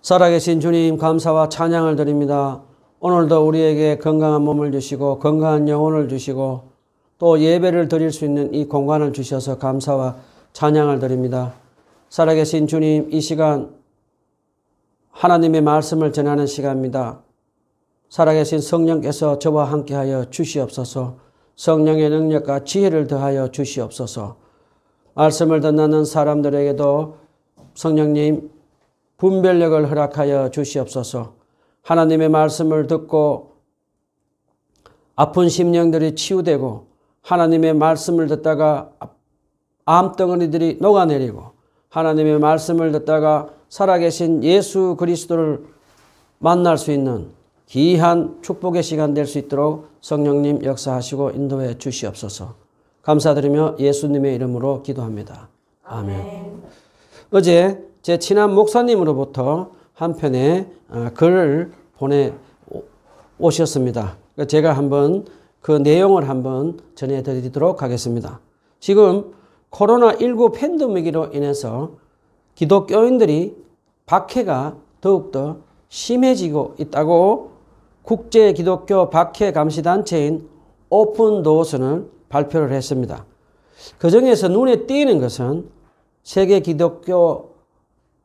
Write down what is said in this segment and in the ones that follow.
살아계신 주님 감사와 찬양을 드립니다. 오늘도 우리에게 건강한 몸을 주시고 건강한 영혼을 주시고 또 예배를 드릴 수 있는 이 공간을 주셔서 감사와 찬양을 드립니다. 살아계신 주님, 이 시간 하나님의 말씀을 전하는 시간입니다. 살아계신 성령께서 저와 함께하여 주시옵소서. 성령의 능력과 지혜를 더하여 주시옵소서. 말씀을 듣는 사람들에게도 성령님 분별력을 허락하여 주시옵소서. 하나님의 말씀을 듣고 아픈 심령들이 치유되고 하나님의 말씀을 듣다가 암덩어리들이 녹아내리고 하나님의 말씀을 듣다가 살아계신 예수 그리스도를 만날 수 있는 귀한 축복의 시간 될 수 있도록 성령님 역사하시고 인도해 주시옵소서. 감사드리며 예수님의 이름으로 기도합니다. 아멘. 어제 제 친한 목사님으로부터 한 편의 글을 보내 오셨습니다. 제가 한번 그 내용을 한번 전해드리도록 하겠습니다. 지금 코로나19 팬데믹으로 인해서 기독교인들이 박해가 더욱더 심해지고 있다고 국제 기독교 박해 감시단체인 오픈도어스는 발표를 했습니다. 그 중에서 눈에 띄는 것은 세계 기독교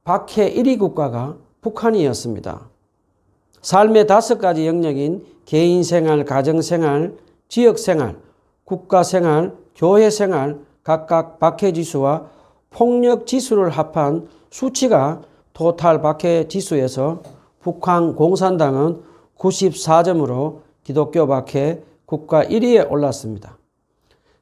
박해 1위 국가가 북한이었습니다. 삶의 5가지 영역인 개인생활, 가정생활, 지역생활, 국가생활, 교회생활 각각 박해지수와 폭력지수를 합한 수치가 토탈 박해지수에서 북한 공산당은 94점으로 기독교 박해 국가 1위에 올랐습니다.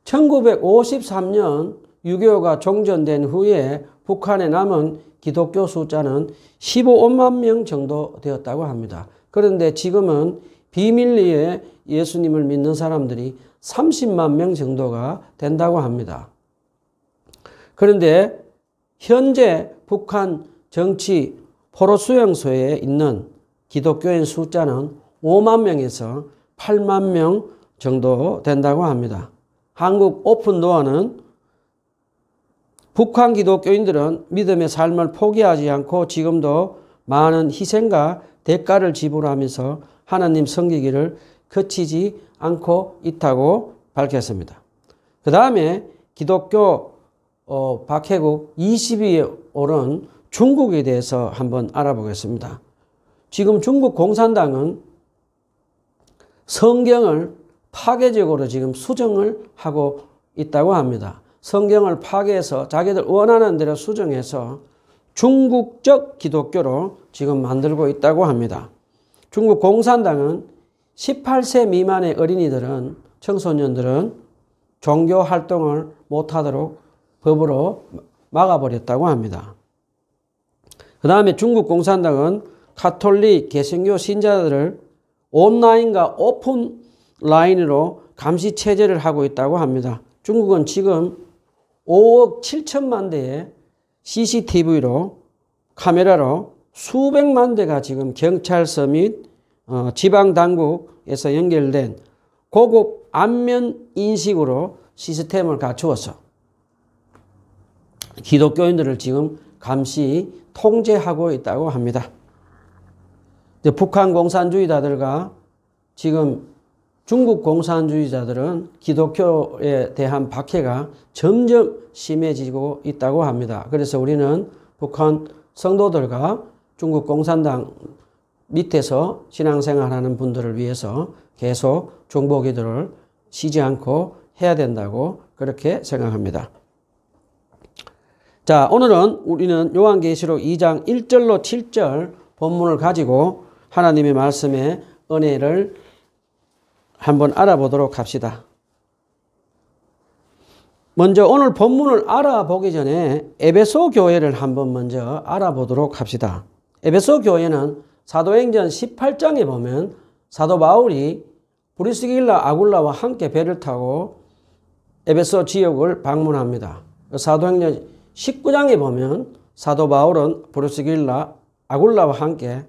1953년 6.25가 종전된 후에 북한에 남은 기독교 숫자는 15만 명 정도 되었다고 합니다. 그런데 지금은 비밀리에 예수님을 믿는 사람들이 30만 명 정도가 된다고 합니다. 그런데 현재 북한 정치 포로수용소에 있는 기독교인 숫자는 5만 명에서 8만 명 정도 된다고 합니다. 한국 오픈도어는 북한 기독교인들은 믿음의 삶을 포기하지 않고 지금도 많은 희생과 대가를 지불하면서 하나님 섬기기를 그치지 않고 있다고 밝혔습니다. 그 다음에 기독교 박해국 20위에 오른 중국에 대해서 한번 알아보겠습니다. 지금 중국 공산당은 성경을 파괴적으로 지금 수정을 하고 있다고 합니다. 성경을 파괴해서 자기들 원하는 대로 수정해서 중국적 기독교로 지금 만들고 있다고 합니다. 중국 공산당은 18세 미만의 어린이들은, 청소년들은 종교 활동을 못하도록 법으로 막아버렸다고 합니다. 그 다음에 중국 공산당은 가톨릭 개신교 신자들을 온라인과 오픈라인으로 감시 체제를 하고 있다고 합니다. 중국은 지금 5억 7천만 대의 CCTV로 카메라로 수백만 대가 지금 경찰서 및 지방당국에서 연결된 고급 안면 인식으로 시스템을 갖추어서 기독교인들을 지금 감시 통제하고 있다고 합니다. 북한 공산주의자들과 지금 중국 공산주의자들은 기독교에 대한 박해가 점점 심해지고 있다고 합니다. 그래서 우리는 북한 성도들과 중국 공산당 밑에서 신앙생활하는 분들을 위해서 계속 중보기도를 쉬지 않고 해야 된다고 그렇게 생각합니다. 자, 오늘은 우리는 요한계시록 2장 1절로 7절 본문을 가지고 하나님의 말씀의 은혜를 한번 알아보도록 합시다. 먼저 오늘 본문을 알아보기 전에 에베소 교회를 한번 먼저 알아보도록 합시다. 에베소 교회는 사도행전 18장에 보면 사도 바울이 브리스길라 아굴라와 함께 배를 타고 에베소 지역을 방문합니다. 사도행전 19장에 보면 사도 바울은 브리스길라 아굴라와 함께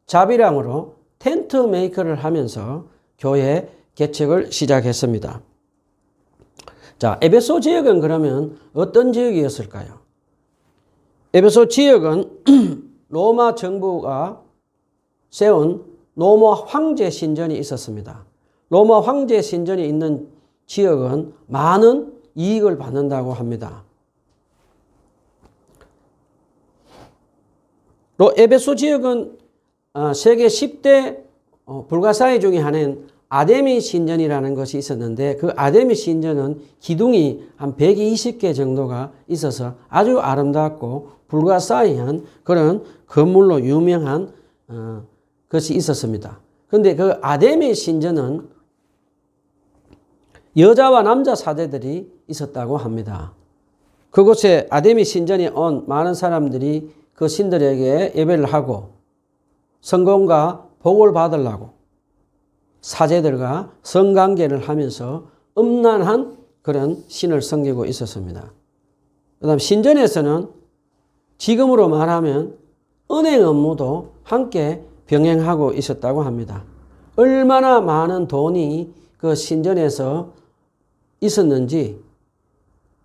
자비랑으로 텐트 메이커를 하면서 교회 개척을 시작했습니다. 자, 에베소 지역은 그러면 어떤 지역이었을까요? 에베소 지역은 로마 정부가 세운 로마 황제 신전이 있었습니다. 로마 황제 신전이 있는 지역은 많은 이익을 받는다고 합니다. 에베소 지역은 세계 10대 불가사의 중에 하나인 아데미 신전이라는 것이 있었는데 그 아데미 신전은 기둥이 한 120개 정도가 있어서 아주 아름답고 불가사의한 그런 건물로 유명한 것이 있었습니다. 그런데 그 아데미 신전은 여자와 남자 사제들이 있었다고 합니다. 그곳에 아데미 신전에 온 많은 사람들이 그 신들에게 예배를 하고 성공과 복을 받으려고 사제들과 성관계를 하면서 음란한 그런 신을 섬기고 있었습니다. 그 다음 신전에서는 지금으로 말하면 은행 업무도 함께 병행하고 있었다고 합니다. 얼마나 많은 돈이 그 신전에서 있었는지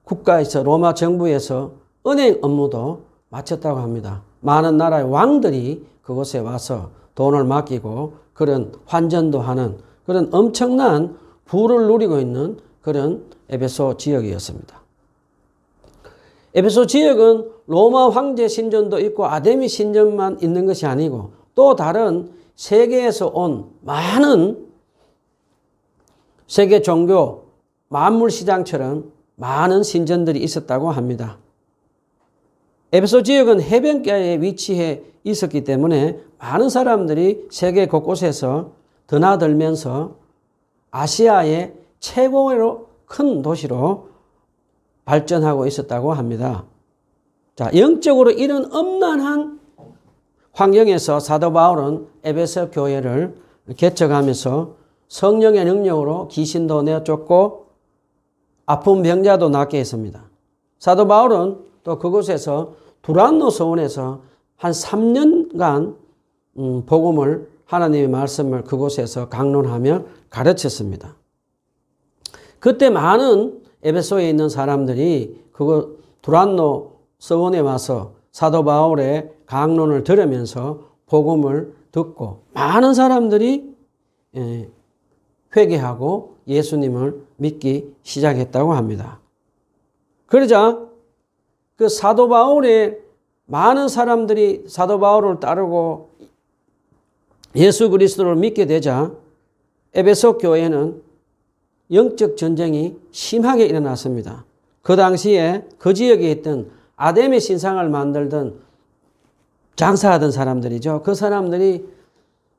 국가에서 로마 정부에서 은행 업무도 마쳤다고 합니다. 많은 나라의 왕들이 그곳에 와서 돈을 맡기고 그런 환전도 하는 그런 엄청난 부를 누리고 있는 그런 에베소 지역이었습니다. 에베소 지역은 로마 황제 신전도 있고 아데미 신전만 있는 것이 아니고 또 다른 세계에서 온 많은 세계 종교 만물 시장처럼 많은 신전들이 있었다고 합니다. 에베소 지역은 해변가에 위치해 있었기 때문에 많은 사람들이 세계 곳곳에서 드나들면서 아시아의 최고로 큰 도시로 발전하고 있었다고 합니다. 자, 영적으로 이런 엄난한 환경에서 사도 바울은 에베소 교회를 개척하면서 성령의 능력으로 귀신도 내쫓고 아픈 병자도 낫게 했습니다. 사도 바울은 또 그곳에서 두란노 서원에서 한 3년간 복음을 하나님의 말씀을 그곳에서 강론하며 가르쳤습니다. 그때 많은 에베소에 있는 사람들이 그곳 두란노 서원에 와서 사도 바울의 강론을 들으면서 복음을 듣고 많은 사람들이 회개하고 예수님을 믿기 시작했다고 합니다. 그러자 그 사도 바울의 많은 사람들이 사도 바울을 따르고 예수 그리스도를 믿게 되자 에베소 교회는 영적 전쟁이 심하게 일어났습니다. 그 당시에 그 지역에 있던 아데미 신상을 만들던 장사하던 사람들이죠. 그 사람들이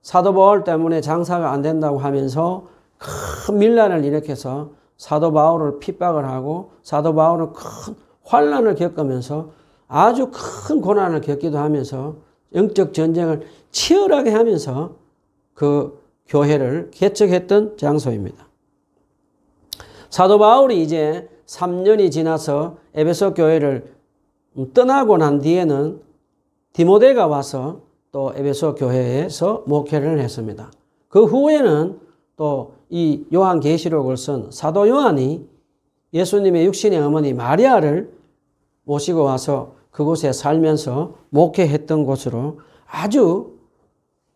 사도 바울 때문에 장사가 안 된다고 하면서 큰 밀란을 일으켜서 사도 바울을 핍박을 하고 사도 바울은 큰 환난을 겪으면서 아주 큰 고난을 겪기도 하면서 영적 전쟁을 치열하게 하면서 그 교회를 개척했던 장소입니다. 사도 바울이 이제 3년이 지나서 에베소 교회를 떠나고 난 뒤에는 디모데가 와서 또 에베소 교회에서 목회를 했습니다. 그 후에는 또 이 요한계시록을 쓴 사도 요한이 예수님의 육신의 어머니 마리아를 모시고 와서 그곳에 살면서 목회했던 곳으로 아주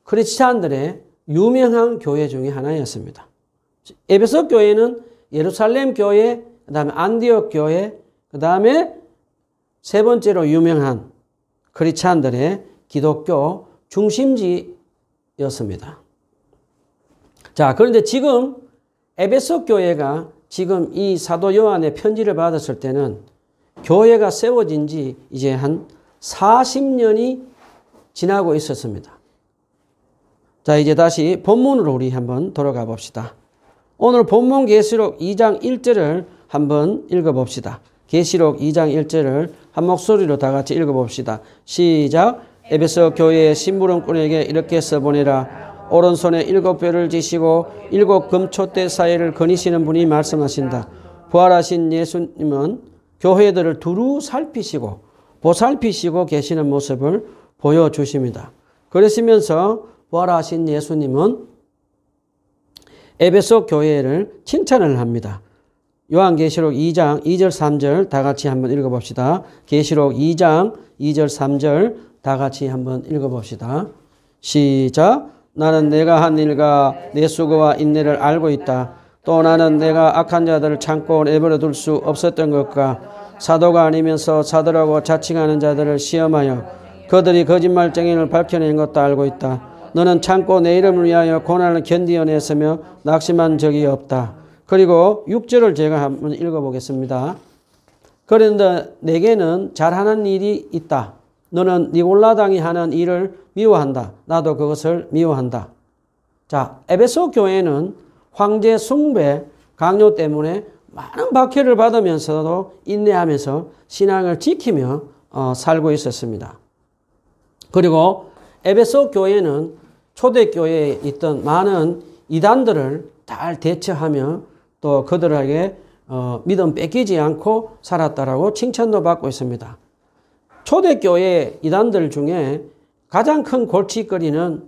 크리스찬들의 유명한 교회 중에 하나였습니다. 에베소 교회는 예루살렘 교회, 그 다음에 안디옥 교회, 그 다음에 세 번째로 유명한 크리스찬들의 기독교 중심지였습니다. 자, 그런데 지금 에베소 교회가 지금 이 사도 요한의 편지를 받았을 때는 교회가 세워진 지 이제 한 40년이 지나고 있었습니다. 자, 이제 다시 본문으로 우리 한번 돌아가 봅시다. 오늘 본문 계시록 2장 1절을 한번 읽어봅시다. 계시록 2장 1절을 한 목소리로 다 같이 읽어봅시다. 시작. 에베소 교회의 심부름꾼에게 이렇게 써보내라. 오른손에 7뼈를 지시고 7 금촛대 사이를 거니시는 분이 말씀하신다. 부활하신 예수님은 교회들을 두루 살피시고 보살피시고 계시는 모습을 보여주십니다. 그러시면서 부활하신 예수님은 에베소 교회를 칭찬을 합니다. 요한계시록 2장 2절 3절 다 같이 한번 읽어봅시다. 계시록 2장 2절 3절 다 같이 한번 읽어봅시다. 시작. 나는 내가 한 일과 내 수고와 인내를 알고 있다. 또 나는 내가 악한 자들을 참고 내버려 둘 수 없었던 것과 사도가 아니면서 사도라고 자칭하는 자들을 시험하여 그들이 거짓말쟁이를 밝혀낸 것도 알고 있다. 너는 참고 내 이름을 위하여 고난을 견디어냈으며 낙심한 적이 없다. 그리고 6절을 제가 한번 읽어보겠습니다. 그런데 내게는 잘하는 일이 있다. 너는 니골라당이 하는 일을 미워한다. 나도 그것을 미워한다. 자, 에베소 교회는 황제 숭배 강요 때문에 많은 박해를 받으면서도 인내하면서 신앙을 지키며 살고 있었습니다. 그리고 에베소 교회는 초대교회에 있던 많은 이단들을 잘 대처하며 또 그들에게 믿음 뺏기지 않고 살았다라고 칭찬도 받고 있습니다. 초대교회 이단들 중에 가장 큰 골칫거리는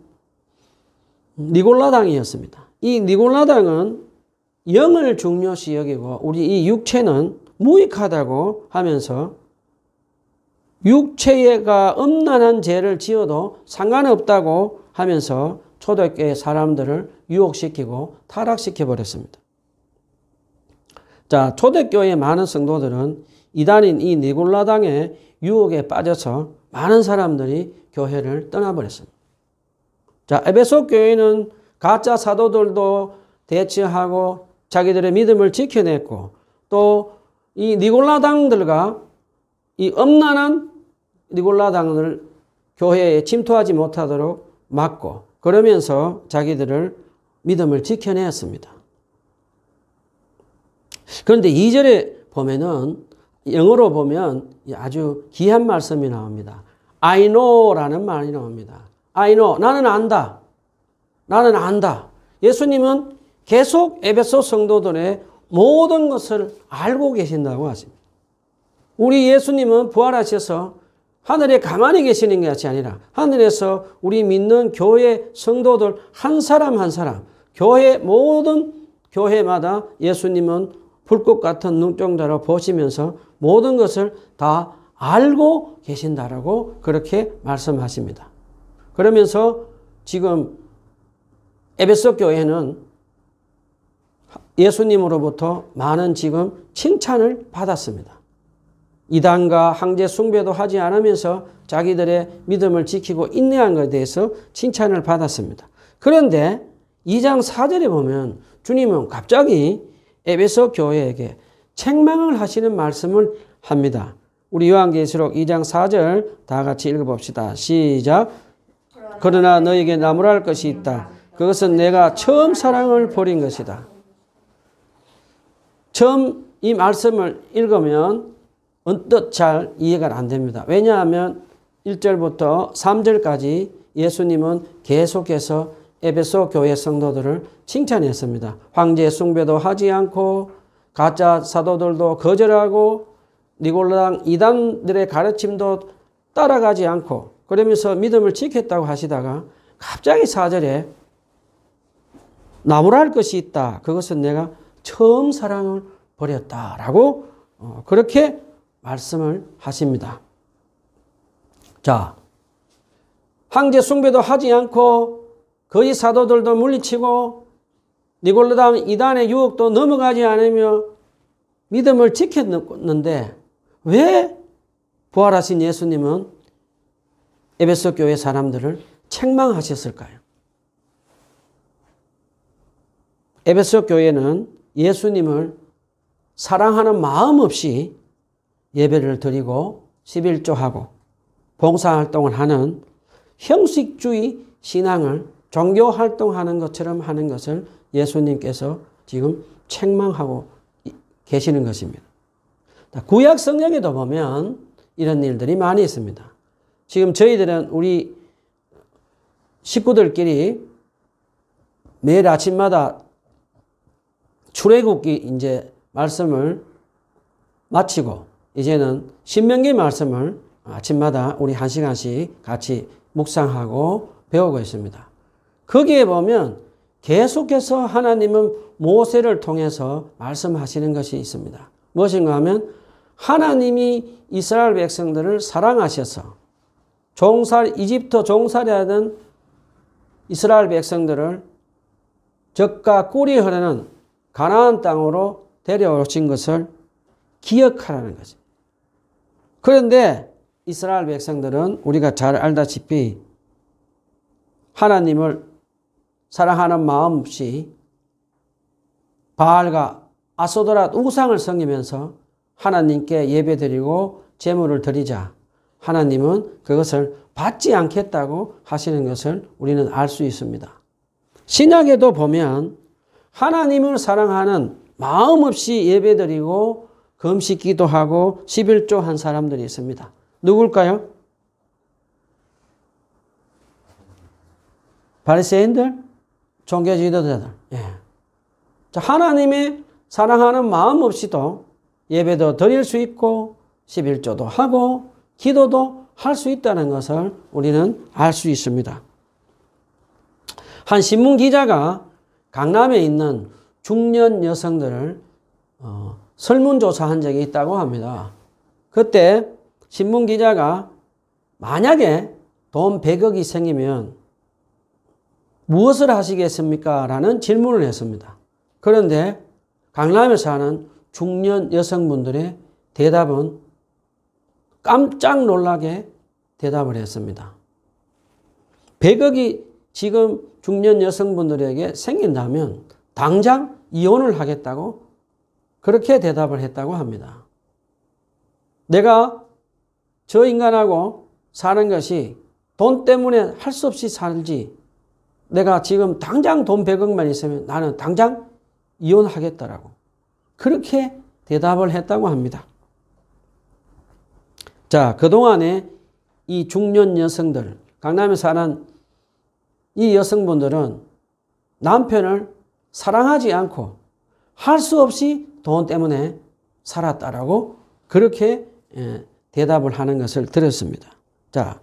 니골라당이었습니다. 이 니골라당은 영을 중요시 여기고 우리 이 육체는 무익하다고 하면서 육체가 음란한 죄를 지어도 상관없다고 하면서 초대교회 사람들을 유혹시키고 타락시켜 버렸습니다. 자, 초대교회의 많은 성도들은 이단인 이 니골라당의 유혹에 빠져서 많은 사람들이 교회를 떠나버렸습니다. 자, 에베소 교회는 가짜 사도들도 대처하고 자기들의 믿음을 지켜냈고 또 이 니골라당들과 이 음란한 니골라당을 교회에 침투하지 못하도록 막고 그러면서 자기들을 믿음을 지켜냈습니다. 그런데 2절에 보면은 영어로 보면 아주 귀한 말씀이 나옵니다. I know라는 말이 나옵니다. I know. 나는 안다. 나는 안다. 예수님은 계속 에베소 성도들의 모든 것을 알고 계신다고 하십니다. 우리 예수님은 부활하셔서 하늘에 가만히 계시는 것이 아니라 하늘에서 우리 믿는 교회 성도들 한 사람 한 사람, 교회 모든 교회마다 예수님은 불꽃 같은 눈동자로 보시면서 모든 것을 다 알고 계신다라고 그렇게 말씀하십니다. 그러면서 지금 에베소 교회는 예수님으로부터 많은 지금 칭찬을 받았습니다. 이단과 황제 숭배도 하지 않으면서 자기들의 믿음을 지키고 인내한 것에 대해서 칭찬을 받았습니다. 그런데 2장 4절에 보면 주님은 갑자기 에베소 교회에게 책망을 하시는 말씀을 합니다. 우리 요한계시록 2장 4절 다 같이 읽어봅시다. 시작. 그러나 너에게 나무랄 것이 있다. 그것은 내가 처음 사랑을 버린 것이다. 처음 이 말씀을 읽으면 언뜻 잘 이해가 안 됩니다. 왜냐하면 1절부터 3절까지 예수님은 계속해서 에베소 교회 성도들을 칭찬했습니다. 황제 숭배도 하지 않고 가짜 사도들도 거절하고 니골라당 이단들의 가르침도 따라가지 않고 그러면서 믿음을 지켰다고 하시다가 갑자기 4절에 나무랄 것이 있다. 그것은 내가 처음 사랑을 버렸다라고 그렇게 말씀을 하십니다. 자, 황제 숭배도 하지 않고 거짓 사도들도 물리치고 니골라당 이단의 유혹도 넘어가지 않으며 믿음을 지켰는데 왜 부활하신 예수님은 에베소 교회 사람들을 책망하셨을까요? 에베소 교회는 예수님을 사랑하는 마음 없이 예배를 드리고 11조하고 봉사활동을 하는 형식주의 신앙을 종교활동하는 것처럼 하는 것을 예수님께서 지금 책망하고 계시는 것입니다. 구약 성경에도 보면 이런 일들이 많이 있습니다. 지금 저희들은 우리 식구들끼리 매일 아침마다 출애굽기 이제 말씀을 마치고 이제는 신명기 말씀을 아침마다 우리 1시간씩 같이 묵상하고 배우고 있습니다. 거기에 보면 계속해서 하나님은 모세를 통해서 말씀하시는 것이 있습니다. 무엇인가 하면 하나님이 이스라엘 백성들을 사랑하셔서 이집트 종살이하던 이스라엘 백성들을 젖과 꿀이 흐르는 가나안 땅으로 데려오신 것을 기억하라는 거죠. 그런데 이스라엘 백성들은 우리가 잘 알다시피 하나님을 사랑하는 마음 없이 바알과 아스도랏 우상을 섬기면서 하나님께 예배드리고 제물을 드리자 하나님은 그것을 받지 않겠다고 하시는 것을 우리는 알 수 있습니다. 신약에도 보면 하나님을 사랑하는 마음 없이 예배드리고 금식 기도하고 11조 한 사람들이 있습니다. 누굴까요? 바리새인들, 종교 지도자들. 예. 자, 하나님의 사랑하는 마음 없이도 예배도 드릴 수 있고 11조도 하고 기도도 할 수 있다는 것을 우리는 알 수 있습니다. 한 신문 기자가 강남에 있는 중년 여성들을 설문조사한 적이 있다고 합니다. 그때 신문 기자가 만약에 돈 100억이 생기면 무엇을 하시겠습니까? 라는 질문을 했습니다. 그런데 강남에 사는 중년 여성분들의 대답은 깜짝 놀라게 대답을 했습니다. 100억이 지금 중년 여성분들에게 생긴다면 당장 이혼을 하겠다고 그렇게 대답을 했다고 합니다. 내가 저 인간하고 사는 것이 돈 때문에 할 수 없이 살지 내가 지금 당장 돈 100억만 있으면 나는 당장 이혼하겠다라고 그렇게 대답을 했다고 합니다. 자, 그동안에 이 중년 여성들, 강남에 사는 이 여성분들은 남편을 사랑하지 않고 할 수 없이 돈 때문에 살았다라고 그렇게 대답을 하는 것을 들었습니다. 자,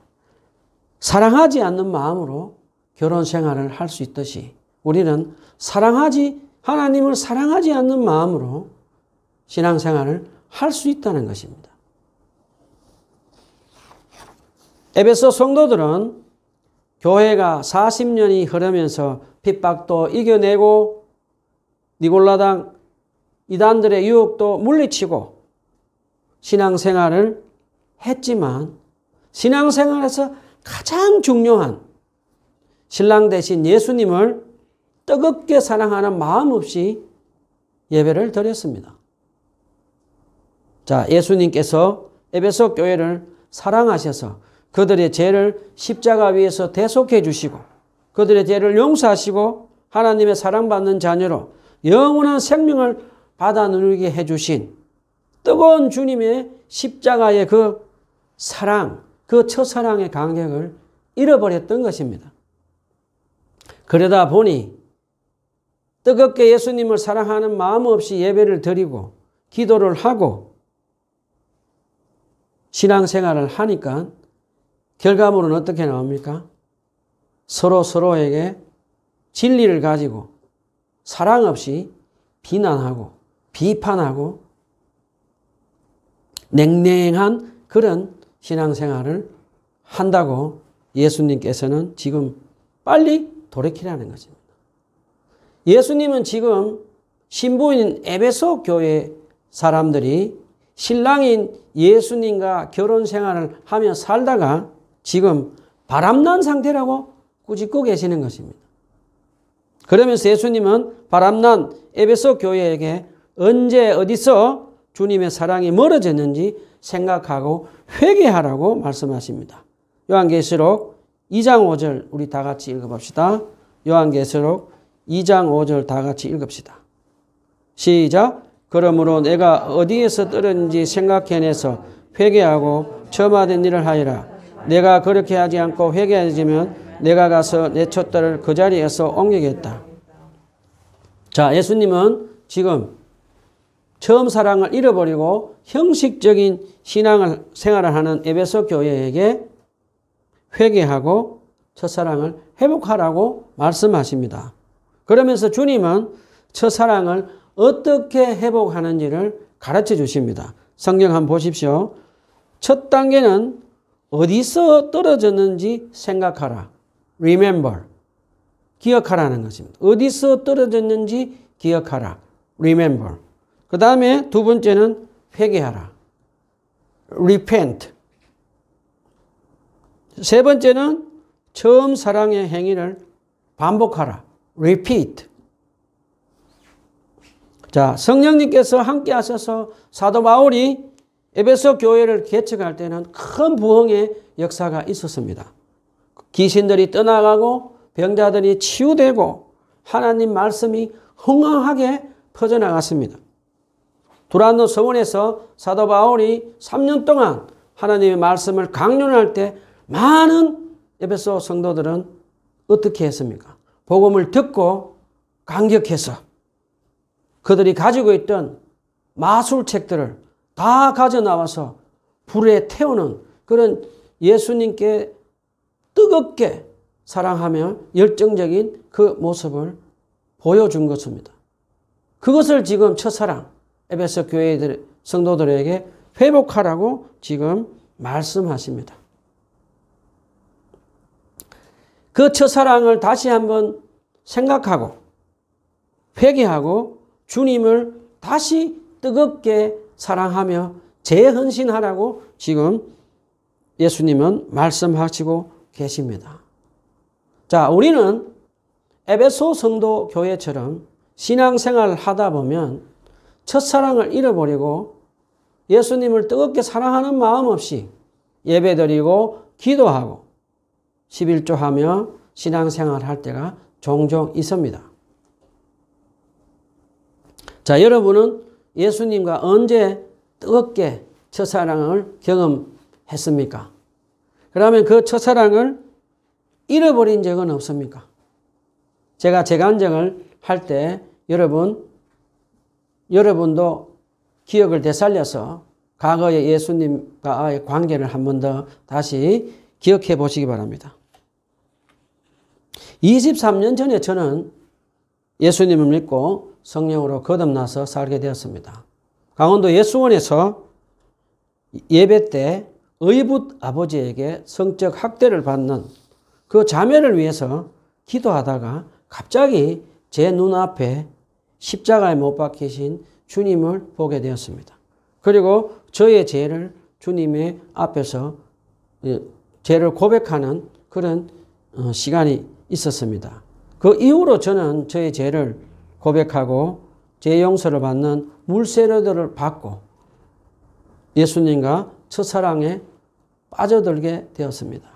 사랑하지 않는 마음으로 결혼 생활을 할 수 있듯이 우리는 하나님을 사랑하지 않는 마음으로 신앙생활을 할 수 있다는 것입니다. 에베소 성도들은 교회가 40년이 흐르면서 핍박도 이겨내고 니골라당 이단들의 유혹도 물리치고 신앙생활을 했지만 신앙생활에서 가장 중요한 신랑 대신 예수님을 뜨겁게 사랑하는 마음 없이 예배를 드렸습니다. 자, 예수님께서 에베소 교회를 사랑하셔서 그들의 죄를 십자가 위에서 대속해 주시고 그들의 죄를 용서하시고 하나님의 사랑받는 자녀로 영원한 생명을 받아 누리게 해주신 뜨거운 주님의 십자가의 그 사랑, 그 첫사랑의 감격을 잃어버렸던 것입니다. 그러다 보니 뜨겁게 예수님을 사랑하는 마음 없이 예배를 드리고 기도를 하고 신앙생활을 하니까 결과물은 어떻게 나옵니까? 서로에게 진리를 가지고 사랑 없이 비난하고 비판하고 냉랭한 그런 신앙생활을 한다고 예수님께서는 지금 빨리 돌이키라는 것입니다. 예수님은 지금 신부인 에베소 교회 사람들이 신랑인 예수님과 결혼 생활을 하며 살다가 지금 바람난 상태라고 꾸짖고 계시는 것입니다. 그러면서 예수님은 바람난 에베소 교회에게 언제 어디서 주님의 사랑이 멀어졌는지 생각하고 회개하라고 말씀하십니다. 요한계시록 2장 5절 우리 다 같이 읽어봅시다. 요한계시록 2장 5절 다 같이 읽읍시다. 시작. 그러므로 내가 어디에서 떨어졌는지 생각해내서 회개하고 점화된 일을 하리라. 내가 그렇게 하지 않고 회개하지면 내가 가서 내 촛대를 그 자리에서 옮기겠다. 자, 예수님은 지금 처음 사랑을 잃어버리고 형식적인 생활을 하는 에베소 교회에게 회개하고 첫사랑을 회복하라고 말씀하십니다. 그러면서 주님은 첫사랑을 어떻게 회복하는지를 가르쳐 주십니다. 성경 한번 보십시오. 첫 단계는 어디서 떨어졌는지 생각하라. Remember. 기억하라는 것입니다. 어디서 떨어졌는지 기억하라. Remember. 그 다음에 두 번째는 회개하라. Repent. 세 번째는 처음 사랑의 행위를 반복하라. Repeat. 자, 성령님께서 함께 하셔서 사도 바울이 에베소 교회를 개척할 때는 큰 부흥의 역사가 있었습니다. 귀신들이 떠나가고 병자들이 치유되고 하나님 말씀이 흥황하게 퍼져나갔습니다. 두란노 서원에서 사도 바울이 3년 동안 하나님의 말씀을 강론할 때 많은 에베소 성도들은 어떻게 했습니까? 복음을 듣고 감격해서 그들이 가지고 있던 마술책들을 다 가져나와서 불에 태우는 그런 예수님께 뜨겁게 사랑하며 열정적인 그 모습을 보여준 것입니다. 그것을 지금 첫사랑 에베소 교회 성도들에게 회복하라고 지금 말씀하십니다. 그 첫사랑을 다시 한번 생각하고 회개하고 주님을 다시 뜨겁게 사랑하며 재헌신하라고 지금 예수님은 말씀하시고 계십니다. 자, 우리는 에베소 성도 교회처럼 신앙생활을 하다 보면 첫사랑을 잃어버리고 예수님을 뜨겁게 사랑하는 마음 없이 예배드리고 기도하고 11조하며 신앙생활을 할 때가 종종 있습니다. 자, 여러분은 예수님과 언제 뜨겁게 첫사랑을 경험했습니까? 그러면 그 첫사랑을 잃어버린 적은 없습니까? 제가 재간증을 할 때 여러분도 기억을 되살려서 과거의 예수님과의 관계를 한 번 더 다시 기억해 보시기 바랍니다. 23년 전에 저는 예수님을 믿고 성령으로 거듭나서 살게 되었습니다. 강원도 예수원에서 예배 때 의붓 아버지에게 성적 학대를 받는 그 자매를 위해서 기도하다가 갑자기 제 눈앞에 십자가에 못 박히신 주님을 보게 되었습니다. 그리고 저의 죄를 주님의 앞에서 죄를 고백하는 그런 시간이 있었습니다. 그 이후로 저는 저의 죄를 고백하고 죄 용서를 받는 물세례들을 받고 예수님과 첫사랑에 빠져들게 되었습니다.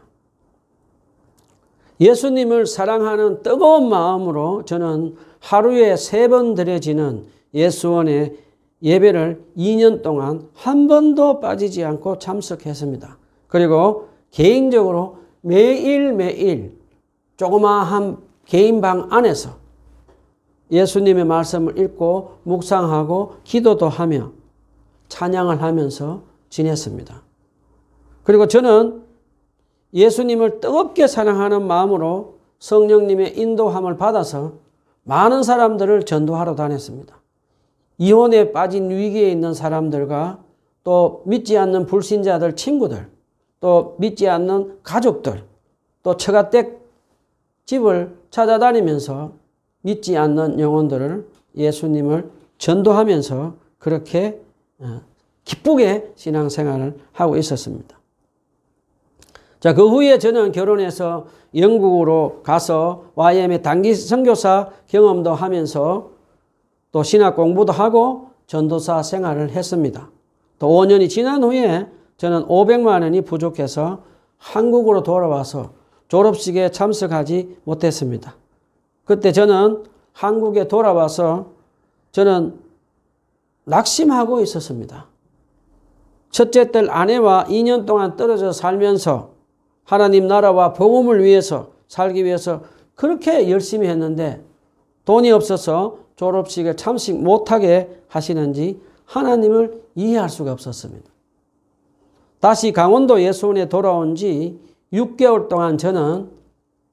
예수님을 사랑하는 뜨거운 마음으로 저는 하루에 3번 드려지는 예수원의 예배를 2년 동안 한 번도 빠지지 않고 참석했습니다. 그리고 개인적으로 매일매일 조그마한 개인방 안에서 예수님의 말씀을 읽고 묵상하고 기도도 하며 찬양을 하면서 지냈습니다. 그리고 저는 예수님을 뜨겁게 사랑하는 마음으로 성령님의 인도함을 받아서 많은 사람들을 전도하러 다녔습니다. 이혼에 빠진 위기에 있는 사람들과 또 믿지 않는 불신자들 친구들, 또 믿지 않는 가족들, 또 처가댁 집을 찾아다니면서 믿지 않는 영혼들을 예수님을 전도하면서 그렇게 기쁘게 신앙생활을 하고 있었습니다. 자, 그 후에 저는 결혼해서 영국으로 가서 YM의 단기 선교사 경험도 하면서 또 신학 공부도 하고 전도사 생활을 했습니다. 또 5년이 지난 후에 저는 500만 원이 부족해서 한국으로 돌아와서 졸업식에 참석하지 못했습니다. 그때 저는 한국에 돌아와서 저는 낙심하고 있었습니다. 첫째 딸 아내와 2년 동안 떨어져 살면서 하나님 나라와 복음을 위해서 살기 위해서 그렇게 열심히 했는데 돈이 없어서 졸업식에 참석 못하게 하시는지 하나님을 이해할 수가 없었습니다. 다시 강원도 예수원에 돌아온 지 6개월 동안 저는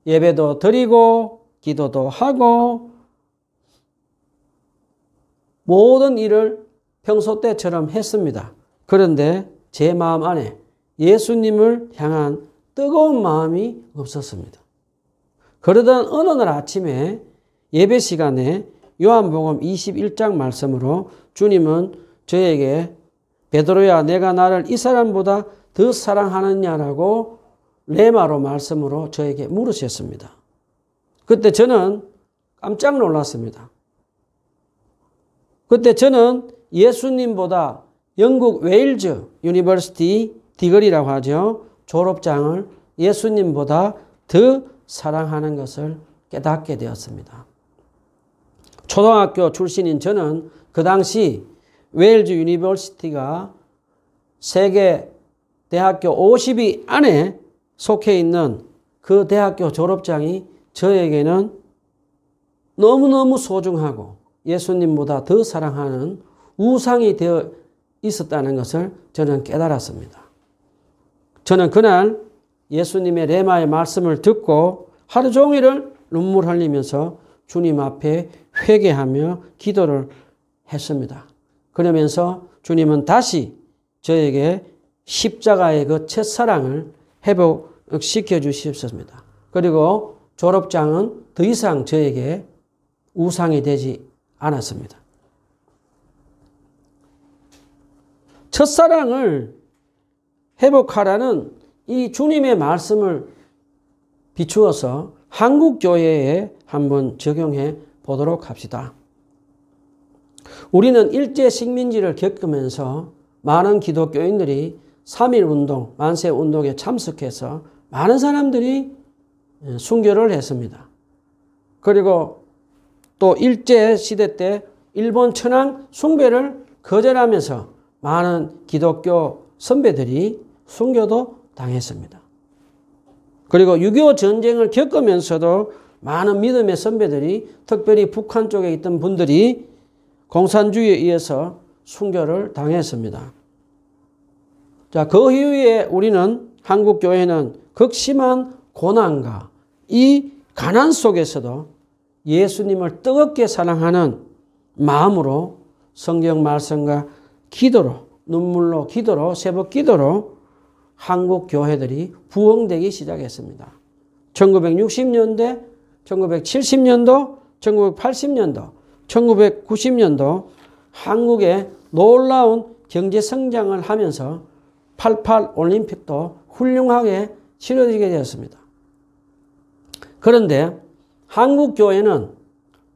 예배도 드리고 기도도 하고 모든 일을 평소 때처럼 했습니다. 그런데 제 마음 안에 예수님을 향한 뜨거운 마음이 없었습니다. 그러던 어느 날 아침에 예배 시간에 요한복음 21장 말씀으로 주님은 저에게 베드로야 내가 나를 이 사람보다 더 사랑하느냐라고 레마로 말씀으로 저에게 물으셨습니다. 그때 저는 깜짝 놀랐습니다. 그때 저는 예수님보다 영국 웨일즈 유니버시티 디글이라고 하죠. 졸업장을 예수님보다 더 사랑하는 것을 깨닫게 되었습니다. 초등학교 출신인 저는 그 당시 웨일즈 유니버시티가 세계 대학교 50위 안에 속해 있는 그 대학교 졸업장이 저에게는 너무너무 소중하고 예수님보다 더 사랑하는 우상이 되어 있었다는 것을 저는 깨달았습니다. 저는 그날 예수님의 레마의 말씀을 듣고 하루 종일을 눈물 흘리면서 주님 앞에 회개하며 기도를 했습니다. 그러면서 주님은 다시 저에게 십자가의 그 첫사랑을 회복시켜 주셨습니다. 그리고 졸업장은 더 이상 저에게 우상이 되지 않았습니다. 첫사랑을 회복하라는 이 주님의 말씀을 비추어서 한국교회에 한번 적용해 보도록 합시다. 우리는 일제 식민지를 겪으면서 많은 기독교인들이 3.1운동, 만세운동에 참석해서 많은 사람들이 순교를 했습니다. 그리고 또 일제시대 때 일본 천황 숭배를 거절하면서 많은 기독교 선배들이 순교도 당했습니다. 그리고 6.25 전쟁을 겪으면서도 많은 믿음의 선배들이 특별히 북한 쪽에 있던 분들이 공산주의에 의해서 순교를 당했습니다. 자, 그 이후에 우리는 한국교회는 극심한 고난과 이 가난 속에서도 예수님을 뜨겁게 사랑하는 마음으로 성경 말씀과 기도로, 눈물로 기도로, 새벽 기도로 한국 교회들이 부흥되기 시작했습니다. 1960년대, 1970년도, 1980년도, 1990년도 한국에 놀라운 경제 성장을 하면서 88 올림픽도 훌륭하게 치러지게 되었습니다. 그런데 한국 교회는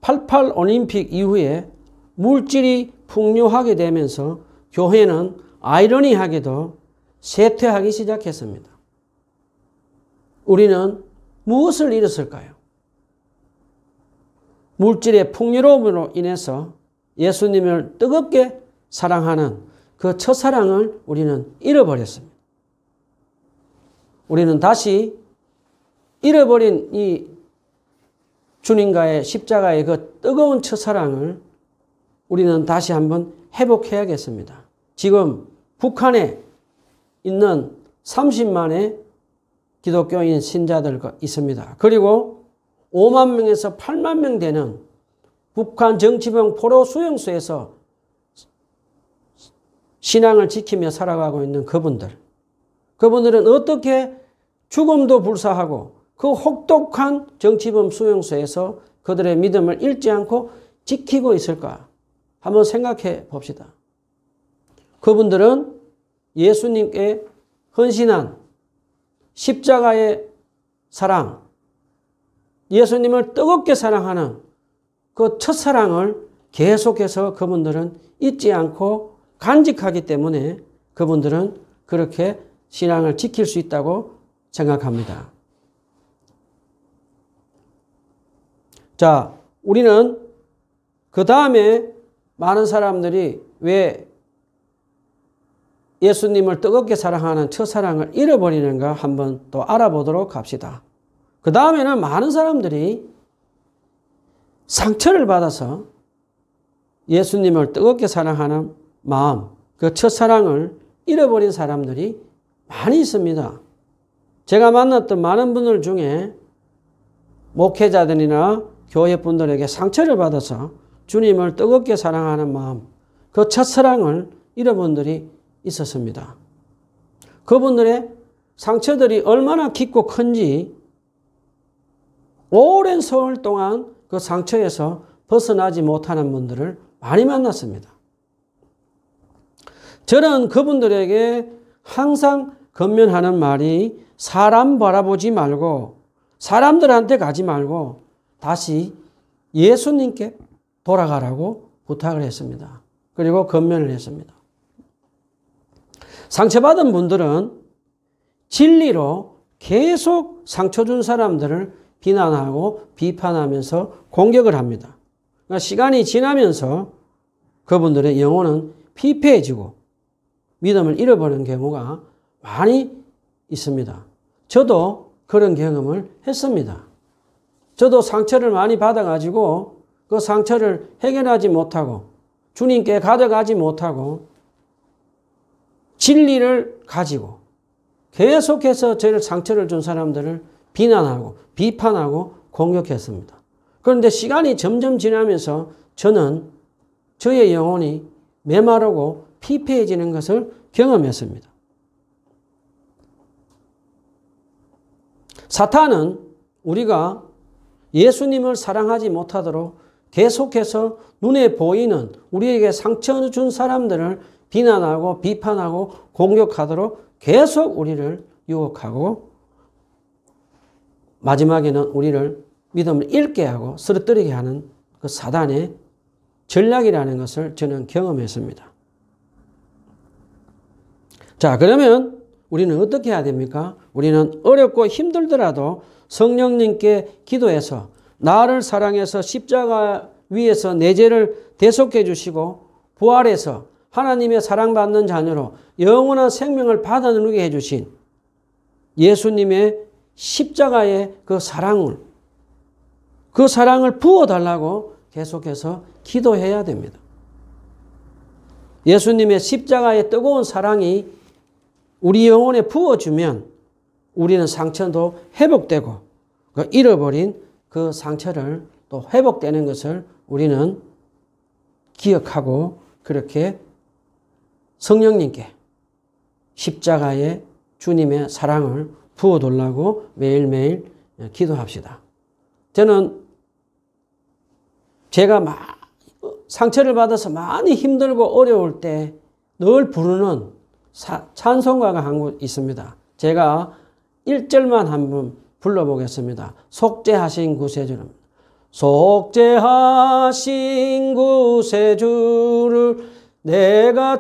88 올림픽 이후에 물질이 풍요하게 되면서 교회는 아이러니하게도 쇠퇴하기 시작했습니다. 우리는 무엇을 잃었을까요? 물질의 풍요로움으로 인해서 예수님을 뜨겁게 사랑하는 그 첫사랑을 우리는 잃어버렸습니다. 우리는 다시 잃어버린 이 주님과의 십자가의 그 뜨거운 첫사랑을 우리는 다시 한번 회복해야겠습니다. 지금 북한에 있는 30만의 기독교인 신자들 있습니다. 그리고 5만 명에서 8만 명 되는 북한 정치범 포로 수용소에서 신앙을 지키며 살아가고 있는 그분들은 어떻게 죽음도 불사하고 그 혹독한 정치범 수용소에서 그들의 믿음을 잃지 않고 지키고 있을까? 한번 생각해 봅시다. 그분들은 예수님께 헌신한 십자가의 사랑, 예수님을 뜨겁게 사랑하는 그 첫사랑을 계속해서 그분들은 잊지 않고 간직하기 때문에 그분들은 그렇게 신앙을 지킬 수 있다고 생각합니다. 자, 우리는 그 다음에 많은 사람들이 왜 예수님을 뜨겁게 사랑하는 첫사랑을 잃어버리는가 한번 또 알아보도록 합시다. 그 다음에는 많은 사람들이 상처를 받아서 예수님을 뜨겁게 사랑하는 마음, 그 첫사랑을 잃어버린 사람들이 많이 있습니다. 제가 만났던 많은 분들 중에 목회자들이나 교회 분들에게 상처를 받아서 주님을 뜨겁게 사랑하는 마음, 그 첫사랑을 잃어본 분들이 있었습니다. 그분들의 상처들이 얼마나 깊고 큰지 오랜 세월 동안 그 상처에서 벗어나지 못하는 분들을 많이 만났습니다. 저는 그분들에게 항상 권면하는 말이 사람 바라보지 말고 사람들한테 가지 말고 다시 예수님께 돌아가라고 부탁을 했습니다. 그리고 권면을 했습니다. 상처받은 분들은 진리로 계속 상처 준 사람들을 비난하고 비판하면서 공격을 합니다. 그러니까 시간이 지나면서 그분들의 영혼은 피폐해지고 믿음을 잃어버리는 경우가 많이 있습니다. 저도 그런 경험을 했습니다. 저도 상처를 많이 받아가지고 그 상처를 해결하지 못하고 주님께 가져가지 못하고 진리를 가지고 계속해서 저를 상처를 준 사람들을 비난하고 비판하고 공격했습니다. 그런데 시간이 점점 지나면서 저는 저의 영혼이 메마르고 피폐해지는 것을 경험했습니다. 사탄은 우리가 예수님을 사랑하지 못하도록 계속해서 눈에 보이는 우리에게 상처 준 사람들을 비난하고 비판하고 공격하도록 계속 우리를 유혹하고 마지막에는 우리를 믿음을 잃게 하고 쓰러뜨리게 하는 그 사단의 전략이라는 것을 저는 경험했습니다. 자, 그러면 우리는 어떻게 해야 됩니까? 우리는 어렵고 힘들더라도 성령님께 기도해서 나를 사랑해서 십자가 위에서 내 죄를 대속해 주시고 부활해서 하나님의 사랑받는 자녀로 영원한 생명을 받아 누리게 해주신 예수님의 십자가의 그 사랑을 부어달라고 계속해서 기도해야 됩니다. 예수님의 십자가의 뜨거운 사랑이 우리 영혼에 부어주면 우리는 상처도 회복되고 그 잃어버린 그 상처를 또 회복되는 것을 우리는 기억하고 그렇게 성령님께 십자가의 주님의 사랑을 부어달라고 매일매일 기도합시다. 저는 제가 상처를 받아서 많이 힘들고 어려울 때 늘 부르는 찬송가가 한 곡 있습니다. 제가 1절만 한번 불러보겠습니다. 속죄하신 구세주를. 속죄하신 구세주를 내가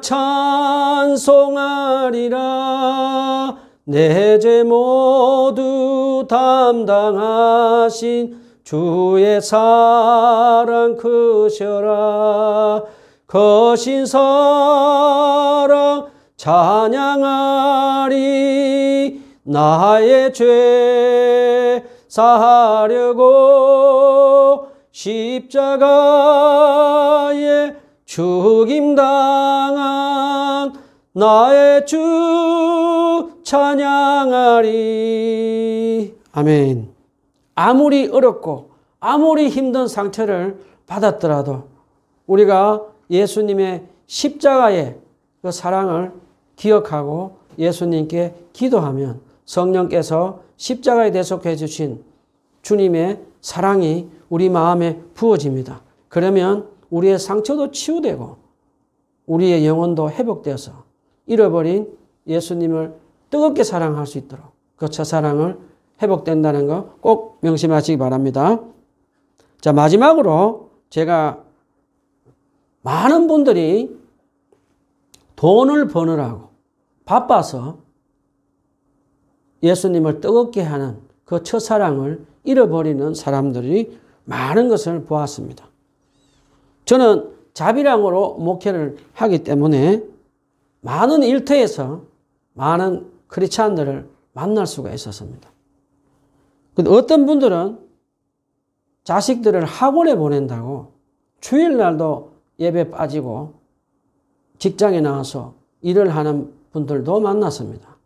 찬송하리라. 내 죄 모두 담당하신 주의 사랑 크셔라. 거신 사랑 찬양하리. 나의 죄 사하려고 십자가에 죽임당한 나의 주 찬양하리. 아멘. 아무리 어렵고 아무리 힘든 상처를 받았더라도 우리가 예수님의 십자가의 그 사랑을 기억하고 예수님께 기도하면 성령께서 십자가에 대속해 주신 주님의 사랑이 우리 마음에 부어집니다. 그러면 우리의 상처도 치유되고 우리의 영혼도 회복되어서 잃어버린 예수님을 뜨겁게 사랑할 수 있도록 그 첫사랑을 회복된다는 거 꼭 명심하시기 바랍니다. 자, 마지막으로 제가 많은 분들이 돈을 버느라고 바빠서 예수님을 뜨겁게 하는 그 첫사랑을 잃어버리는 사람들이 많은 것을 보았습니다. 저는 자비랑으로 목회를 하기 때문에 많은 일터에서 많은 크리스찬들을 만날 수가 있었습니다. 근데 어떤 분들은 자식들을 학원에 보낸다고 주일날도 예배 빠지고 직장에 나와서 일을 하는 분들도 만났습니다.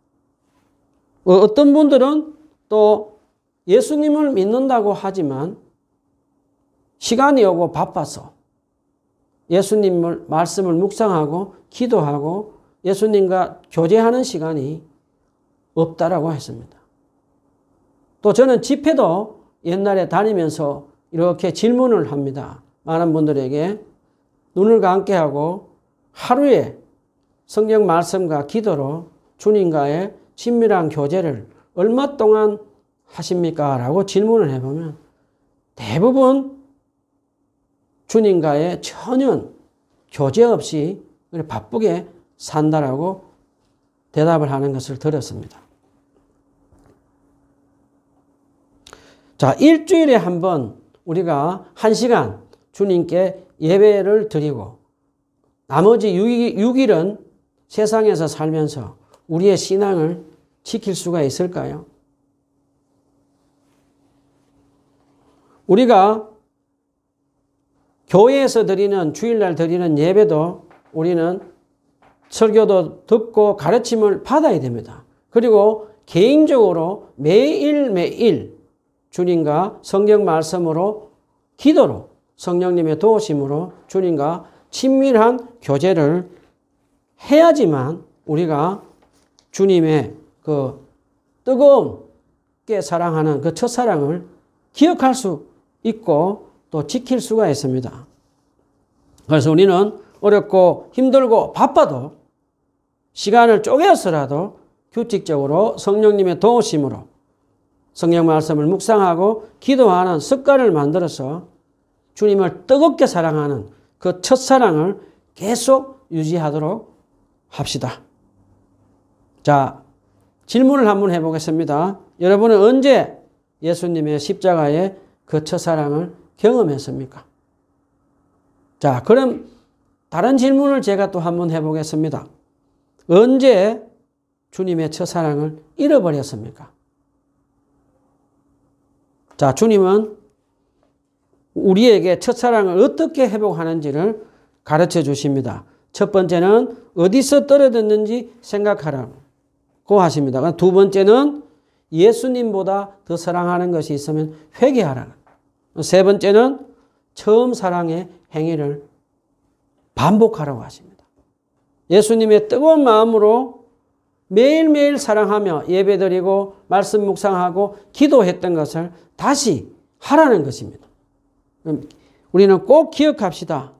어떤 분들은 또 예수님을 믿는다고 하지만 시간이 오고 바빠서 예수님을 말씀을 묵상하고 기도하고 예수님과 교제하는 시간이 없다라고 했습니다. 또 저는 집회도 옛날에 다니면서 이렇게 질문을 합니다. 많은 분들에게 눈을 감게 하고 하루에 성경 말씀과 기도로 주님과의 친밀한 교제를 얼마 동안 하십니까? 라고 질문을 해보면 대부분 주님과의 전혀 교제 없이 바쁘게 산다라고 대답을 하는 것을 들었습니다. 자, 일주일에 한 번 우리가 1시간 주님께 예배를 드리고 나머지 6일은 세상에서 살면서 우리의 신앙을 지킬 수가 있을까요? 우리가 교회에서 드리는 주일날 드리는 예배도 우리는 설교도 듣고 가르침을 받아야 됩니다. 그리고 개인적으로 매일매일 주님과 성경 말씀으로 기도로 성령님의 도우심으로 주님과 친밀한 교제를 해야지만 우리가 주님의 그 뜨겁게 사랑하는 그 첫사랑을 기억할 수 있고 또 지킬 수가 있습니다. 그래서 우리는 어렵고 힘들고 바빠도 시간을 쪼개서라도 규칙적으로 성령님의 도우심으로 성경 말씀을 묵상하고 기도하는 습관을 만들어서 주님을 뜨겁게 사랑하는 그 첫사랑을 계속 유지하도록 합시다. 자, 질문을 한번 해보겠습니다. 여러분은 언제 예수님의 십자가의 그 첫사랑을 경험했습니까? 자, 그럼 다른 질문을 제가 또 한번 해보겠습니다. 언제 주님의 첫사랑을 잃어버렸습니까? 자, 주님은 우리에게 첫사랑을 어떻게 회복하는지를 가르쳐 주십니다. 첫 번째는 어디서 떨어졌는지 생각하라고 하십니다. 두 번째는 예수님보다 더 사랑하는 것이 있으면 회개하라. 세 번째는 처음 사랑의 행위를 반복하라고 하십니다. 예수님의 뜨거운 마음으로 매일매일 사랑하며 예배드리고 말씀 묵상하고 기도했던 것을 다시 하라는 것입니다. 우리는 꼭 기억합시다.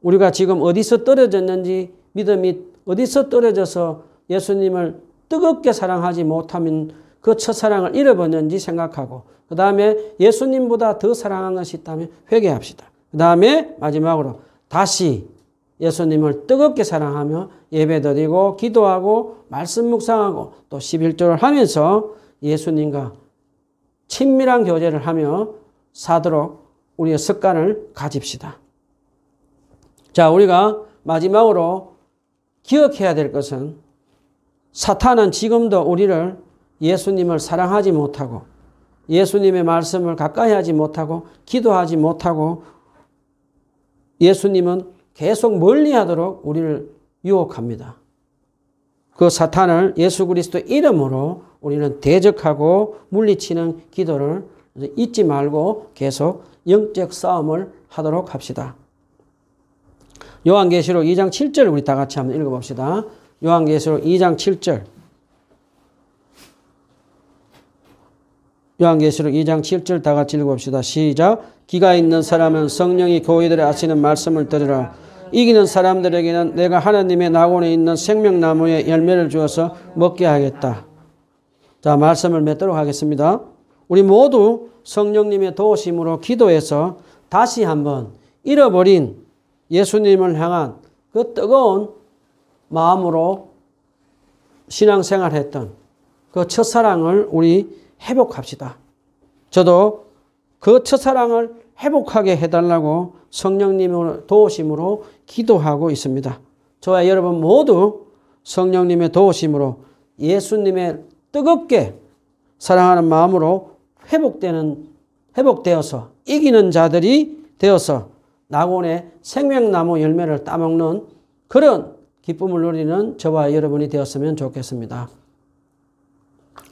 우리가 지금 어디서 떨어졌는지, 믿음이 어디서 떨어져서 예수님을 뜨겁게 사랑하지 못하면 그 첫사랑을 잃어버렸는지 생각하고, 그 다음에 예수님보다 더 사랑한 것이 있다면 회개합시다. 그 다음에 마지막으로 다시 예수님을 뜨겁게 사랑하며 예배드리고 기도하고 말씀 묵상하고 또 11조를 하면서 예수님과 친밀한 교제를 하며 사도록 우리의 습관을 가집시다. 자, 우리가 마지막으로 기억해야 될 것은 사탄은 지금도 우리를 예수님을 사랑하지 못하고 예수님의 말씀을 가까이 하지 못하고 기도하지 못하고 예수님은 계속 멀리하도록 우리를 유혹합니다. 그 사탄을 예수 그리스도 이름으로 우리는 대적하고 물리치는 기도를 잊지 말고 계속 영적 싸움을 하도록 합시다. 요한계시록 2장 7절 우리 다 같이 한번 읽어봅시다. 요한계시록 2장 7절. 요한계시록 2장 7절 다 같이 읽어봅시다. 시작. 기가 있는 사람은 성령이 교회들에 하시는 말씀을 들으라. 이기는 사람들에게는 내가 하나님의 낙원에 있는 생명나무의 열매를 주어서 먹게 하겠다. 자, 말씀을 맺도록 하겠습니다. 우리 모두 성령님의 도우심으로 기도해서 다시 한번 잃어버린 예수님을 향한 그 뜨거운 마음으로 신앙생활했던 그 첫사랑을 우리 회복합시다. 저도 그 첫사랑을 회복하게 해달라고 성령님의 도우심으로 기도하고 있습니다. 저와 여러분 모두 성령님의 도우심으로 예수님의 뜨겁게 사랑하는 마음으로 회복되어서 이기는 자들이 되어서 낙원의 생명나무 열매를 따먹는 그런 기쁨을 누리는 저와 여러분이 되었으면 좋겠습니다.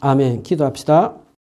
아멘. 기도합시다.